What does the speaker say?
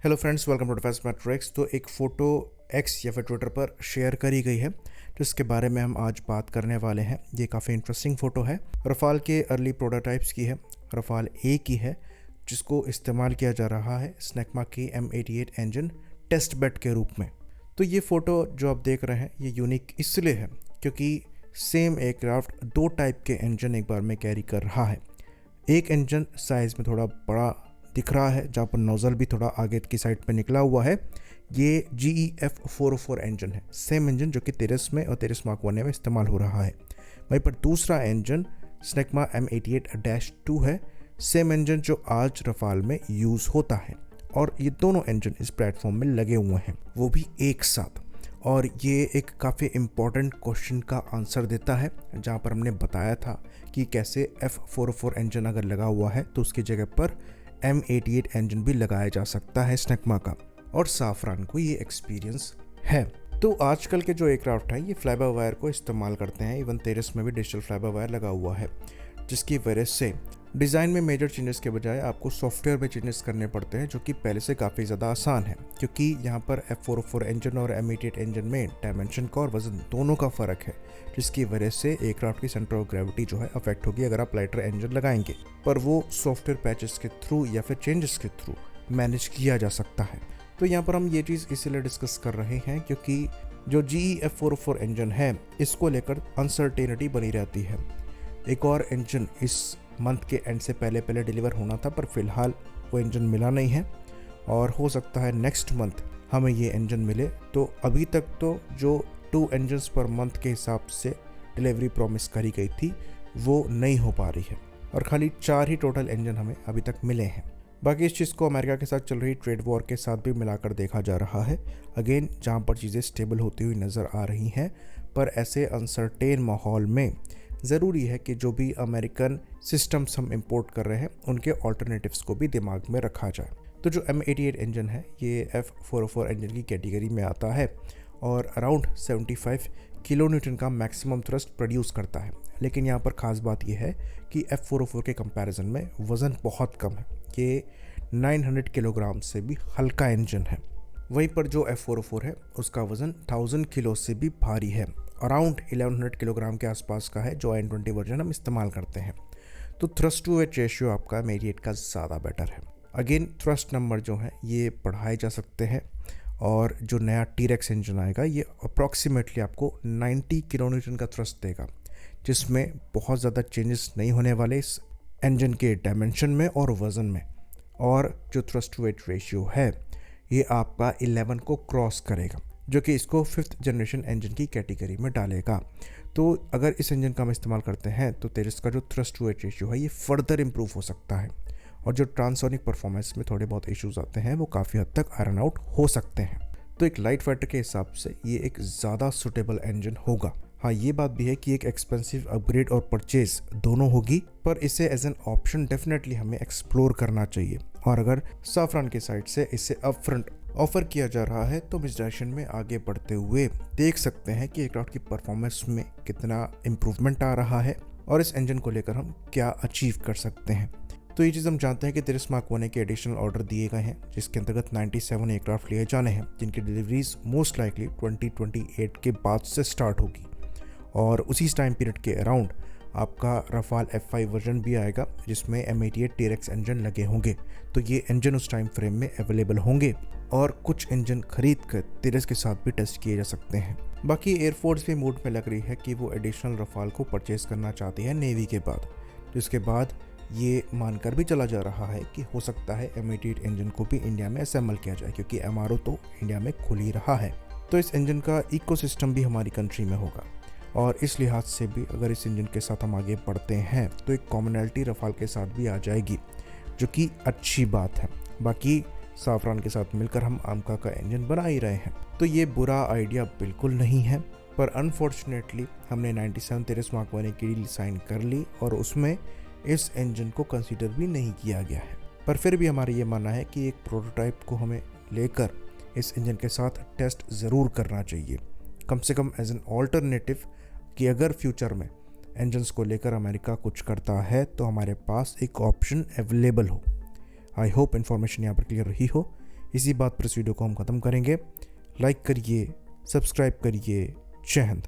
Hello friends, welcome to Defence Matrix. तो एक photo x या फिर ट्विटर पर शेयर करी गई है जिसके बारे में हम आज बात करने वाले हैं। ये काफ़ी इंटरेस्टिंग फ़ोटो है। रफ़ाल के अर्ली प्रोटोटाइप्स की है, रफ़ाल ए की है, जिसको इस्तेमाल किया जा रहा है स्नेकमा की M88 इंजन टेस्ट बेड के रूप में। तो ये फ़ोटो जो आप देख रहे हैं ये यूनिक इसलिए है क्योंकि सेम एयरक्राफ्ट दो टाइप के इंजन एक बार में कैरी कर रहा है। एक इंजन साइज़ में थोड़ा बड़ा दिख रहा है, जहाँ पर नोज़ल भी थोड़ा आगे की साइड पे निकला हुआ है। ये GE F404 इंजन है, सेम इंजन जो कि 13 में और 13 मार्क 1 में इस्तेमाल हो रहा है। वहीं पर दूसरा इंजन स्नेकमा M88-2 है, सेम इंजन जो आज रफ़ाल में यूज़ होता है। और ये दोनों इंजन इस प्लेटफॉर्म में लगे हुए हैं, वो भी एक साथ। और ये एक काफ़ी इम्पॉर्टेंट क्वेश्चन का आंसर देता है, जहाँ पर हमने बताया था कि कैसे F404 इंजन अगर लगा हुआ है तो उसकी जगह पर M88 इंजन भी लगाया जा सकता है स्नेकमा का। और साफरान को ये एक्सपीरियंस है। तो आजकल के जो एयरक्राफ्ट हैं ये फ्लाई बाय वायर को इस्तेमाल करते हैं। इवन 13 में भी डिजिटल फ्लाई बाय वायर लगा हुआ है, जिसकी वजह से डिज़ाइन में मेजर चेंजेस के बजाय आपको सॉफ्टवेयर में चेंजेस करने पड़ते हैं, जो कि पहले से काफ़ी ज़्यादा आसान है। क्योंकि यहाँ पर F404 इंजन और M88 इंजन में डायमेंशन का और वजन दोनों का फ़र्क है, जिसकी वजह से एयरक्राफ्ट की सेंटर ऑफ ग्रेविटी जो है अफेक्ट होगी अगर आप लाइटर इंजन लगाएंगे। पर वो सॉफ्टवेयर पैचेस के थ्रू या फिर चेंजेस के थ्रू मैनेज किया जा सकता है। तो यहाँ पर हम ये चीज़ इसीलिए डिस्कस कर रहे हैं क्योंकि जो GE F404 इंजन है इसको लेकर अनसर्टेनिटी बनी रहती है। एक और इंजन इस मंथ के एंड से पहले डिलीवर होना था, पर फिलहाल वो इंजन मिला नहीं है और हो सकता है नेक्स्ट मंथ हमें ये इंजन मिले। तो अभी तक तो जो 2 इंजन्स पर मंथ के हिसाब से डिलीवरी प्रॉमिस करी गई थी वो नहीं हो पा रही है और खाली 4 ही टोटल इंजन हमें अभी तक मिले हैं। बाकी इस चीज़ को अमेरिका के साथ चल रही ट्रेड वॉर के साथ भी मिलाकर देखा जा रहा है, अगेन जहाँ पर चीज़ें स्टेबल होती हुई नज़र आ रही हैं। पर ऐसे अनसर्टेन माहौल में ज़रूरी है कि जो भी अमेरिकन सिस्टम्स हम इंपोर्ट कर रहे हैं उनके ऑल्टरनेटिव्स को भी दिमाग में रखा जाए। तो जो M88 इंजन है ये F404 इंजन की कैटेगरी में आता है और अराउंड 75 किलो न्यूटन का मैक्सिमम थ्रस्ट प्रोड्यूस करता है। लेकिन यहाँ पर ख़ास बात यह है कि F404 के कंपैरिजन में वज़न बहुत कम है, ये 900 किलोग्राम से भी हल्का इंजन है। वहीं पर जो F404 है उसका वज़न 1000 किलो से भी भारी है, अराउंड 1100 किलोग्राम के आसपास का है, जो I-20 वर्जन हम इस्तेमाल करते हैं। तो थ्रस्ट टू वेट रेशियो आपका M88 का ज़्यादा बेटर है। अगेन थ्रस्ट नंबर जो है ये बढ़ाए जा सकते हैं और जो नया T-Rex इंजन आएगा ये अप्रॉक्सीमेटली आपको 90 किलो न्यूटन का थ्रस्ट देगा, जिसमें बहुत ज़्यादा चेंजेस नहीं होने वाले इस इंजन के डायमेंशन में और वज़न में। और जो थ्रस्ट टू वेट रेशियो है ये आपका 11 को क्रॉस करेगा, जो कि इसको 5th जनरेशन इंजन की कैटेगरी में डालेगा। तो अगर इस इंजन का हम इस्तेमाल करते हैं तो तेजस का जो थ्रस्ट टू वेट रेशियो है ये फर्दर इम्प्रूव हो सकता है और जो ट्रांसोनिक परफॉर्मेंस में थोड़े बहुत इश्यूज आते हैं वो काफ़ी हद तक आयरन आउट हो सकते हैं। तो एक लाइट फाइटर के हिसाब से ये एक ज़्यादा सुटेबल इंजन होगा। हाँ, ये बात भी है कि एक एक्सपेंसिव अपग्रेड और परचेज दोनों होगी, पर इसे एज एन ऑप्शन डेफिनेटली हमें एक्सप्लोर करना चाहिए। और अगर साफरान की साइड से इसे अपफ्रंट ऑफर किया जा रहा है तो इस डायरेक्शन में आगे बढ़ते हुए देख सकते हैं कि एयरक्राफ्ट की परफॉर्मेंस में कितना इम्प्रूवमेंट आ रहा है और इस इंजन को लेकर हम क्या अचीव कर सकते हैं। तो ये चीज़ हम जानते हैं कि 13 मार्क 1 के एडिशनल ऑर्डर दिए गए हैं, जिसके अंतर्गत 97 एयरक्राफ्ट लिए जाने हैं, जिनकी डिलीवरीज मोस्ट लाइकली 2028 के बाद से स्टार्ट होगी। और उसी टाइम पीरियड के अराउंड आपका रफ़ाल F5 वर्जन भी आएगा, जिसमें M88 T-Rex इंजन लगे होंगे। तो ये इंजन उस टाइम फ्रेम में अवेलेबल होंगे और कुछ इंजन खरीद कर 13 के साथ भी टेस्ट किए जा सकते हैं। बाकी एयरफोर्स भी मूड में लग रही है कि वो एडिशनल रफ़ाल को परचेज करना चाहती है नेवी के बाद, जिसके बाद ये मानकर भी चला जा रहा है कि हो सकता है M88 इंजन को भी इंडिया में असेंबल किया जाए, क्योंकि MRO तो इंडिया में खुल ही रहा है। तो इस इंजन का इकोसिस्टम भी हमारी कंट्री में होगा और इस लिहाज से भी अगर इस इंजन के साथ हम आगे बढ़ते हैं तो एक कॉमनैलिटी रफ़ाल के साथ भी आ जाएगी, जो कि अच्छी बात है। बाकी साफरान के साथ मिलकर हम आमका का इंजन बना ही रहे हैं, तो ये बुरा आइडिया बिल्कुल नहीं है। पर अनफॉर्चुनेटली हमने 97 13 मार्क 1 की डील साइन कर ली और उसमें इस इंजन को कंसीडर भी नहीं किया गया है। पर फिर भी हमारा ये मानना है कि एक प्रोटोटाइप को हमें लेकर इस इंजन के साथ टेस्ट ज़रूर करना चाहिए, कम से कम एज एन ऑल्टरनेटिव, कि अगर फ्यूचर में इंजन्स को लेकर अमेरिका कुछ करता है तो हमारे पास एक ऑप्शन अवेलेबल हो। आई होप इन्फॉर्मेशन यहाँ पर क्लियर रही हो। इसी बात पर इस वीडियो को हम ख़त्म करेंगे। लाइक करिए, सब्सक्राइब करिए। जय हिंद।